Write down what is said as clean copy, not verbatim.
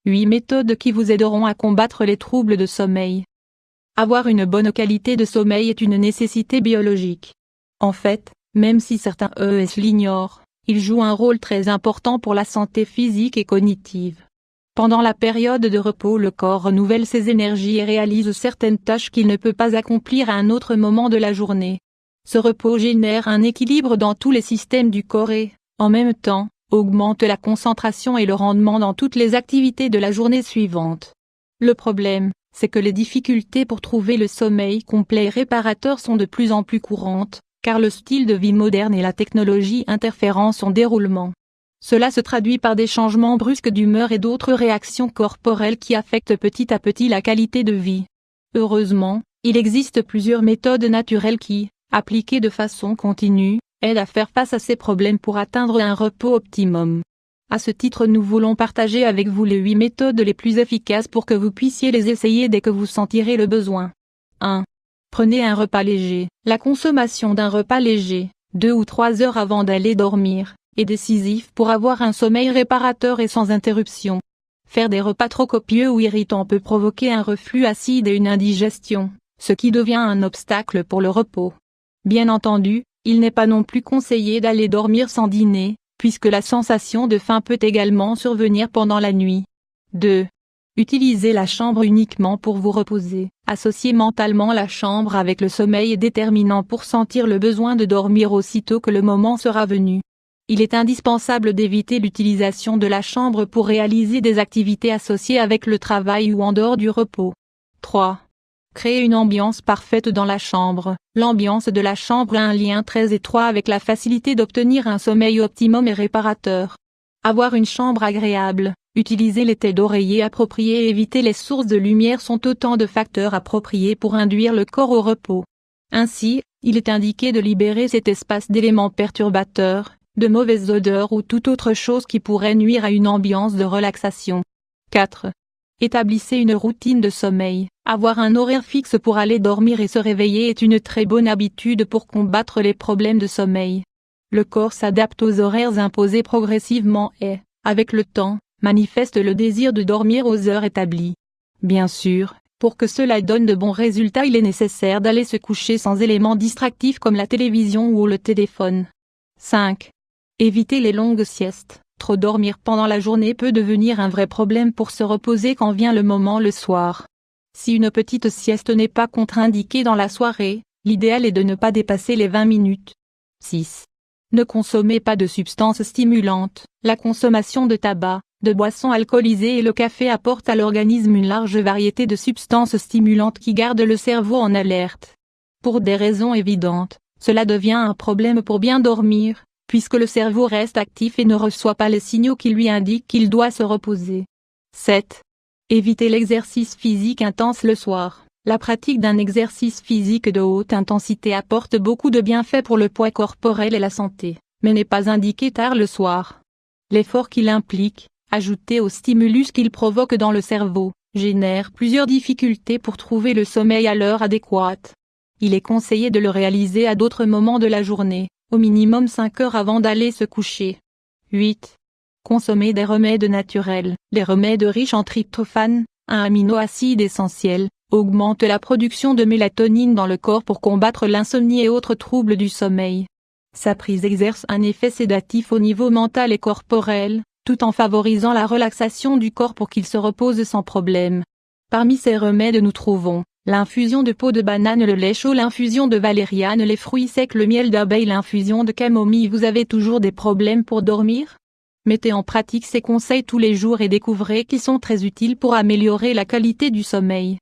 8 méthodes qui vous aideront à combattre les troubles de sommeil. Avoir une bonne qualité de sommeil est une nécessité biologique. En fait, même si certains l'ignorent, il joue un rôle très important pour la santé physique et cognitive. Pendant la période de repos, le corps renouvelle ses énergies et réalise certaines tâches qu'il ne peut pas accomplir à un autre moment de la journée. Ce repos génère un équilibre dans tous les systèmes du corps et, en même temps, augmente la concentration et le rendement dans toutes les activités de la journée suivante. Le problème, c'est que les difficultés pour trouver le sommeil complet et réparateur sont de plus en plus courantes, car le style de vie moderne et la technologie interfèrent en son déroulement. Cela se traduit par des changements brusques d'humeur et d'autres réactions corporelles qui affectent petit à petit la qualité de vie. Heureusement, il existe plusieurs méthodes naturelles qui, appliquées de façon continue, aident à faire face à ces problèmes pour atteindre un repos optimum. À ce titre, nous voulons partager avec vous les 8 méthodes les plus efficaces pour que vous puissiez les essayer dès que vous sentirez le besoin. 1. Prenez un repas léger. La consommation d'un repas léger, 2 ou 3 heures avant d'aller dormir, est décisif pour avoir un sommeil réparateur et sans interruption. Faire des repas trop copieux ou irritants peut provoquer un reflux acide et une indigestion, ce qui devient un obstacle pour le repos. Bien entendu, il n'est pas non plus conseillé d'aller dormir sans dîner, puisque la sensation de faim peut également survenir pendant la nuit. 2. Utilisez la chambre uniquement pour vous reposer. Associer mentalement la chambre avec le sommeil est déterminant pour sentir le besoin de dormir aussitôt que le moment sera venu. Il est indispensable d'éviter l'utilisation de la chambre pour réaliser des activités associées avec le travail ou en dehors du repos. 3. Créer une ambiance parfaite dans la chambre. L'ambiance de la chambre a un lien très étroit avec la facilité d'obtenir un sommeil optimum et réparateur. Avoir une chambre agréable, utiliser les têtes d'oreiller appropriées et éviter les sources de lumière sont autant de facteurs appropriés pour induire le corps au repos. Ainsi, il est indiqué de libérer cet espace d'éléments perturbateurs, de mauvaises odeurs ou toute autre chose qui pourrait nuire à une ambiance de relaxation. 4. Établissez une routine de sommeil. Avoir un horaire fixe pour aller dormir et se réveiller est une très bonne habitude pour combattre les problèmes de sommeil. Le corps s'adapte aux horaires imposés progressivement et, avec le temps, manifeste le désir de dormir aux heures établies. Bien sûr, pour que cela donne de bons résultats, il est nécessaire d'aller se coucher sans éléments distractifs comme la télévision ou le téléphone. 5. Évitez les longues siestes. Trop dormir pendant la journée peut devenir un vrai problème pour se reposer quand vient le moment le soir. Si une petite sieste n'est pas contre-indiquée dans la soirée, l'idéal est de ne pas dépasser les 20 minutes. 6. Ne consommez pas de substances stimulantes. La consommation de tabac, de boissons alcoolisées et le café apportent à l'organisme une large variété de substances stimulantes qui gardent le cerveau en alerte. Pour des raisons évidentes, cela devient un problème pour bien dormir, puisque le cerveau reste actif et ne reçoit pas les signaux qui lui indiquent qu'il doit se reposer. 7. Évitez l'exercice physique intense le soir. La pratique d'un exercice physique de haute intensité apporte beaucoup de bienfaits pour le poids corporel et la santé, mais n'est pas indiqué tard le soir. L'effort qu'il implique, ajouté au stimulus qu'il provoque dans le cerveau, génère plusieurs difficultés pour trouver le sommeil à l'heure adéquate. Il est conseillé de le réaliser à d'autres moments de la journée, au minimum 5 heures avant d'aller se coucher. 8. Consommer des remèdes naturels. Les remèdes riches en tryptophane, un aminoacide essentiel, augmentent la production de mélatonine dans le corps pour combattre l'insomnie et autres troubles du sommeil. Sa prise exerce un effet sédatif au niveau mental et corporel, tout en favorisant la relaxation du corps pour qu'il se repose sans problème. Parmi ces remèdes nous trouvons l'infusion de peau de banane, le lait chaud, l'infusion de valériane, les fruits secs, le miel d'abeille, l'infusion de camomille. Vous avez toujours des problèmes pour dormir? Mettez en pratique ces conseils tous les jours et découvrez qu'ils sont très utiles pour améliorer la qualité du sommeil.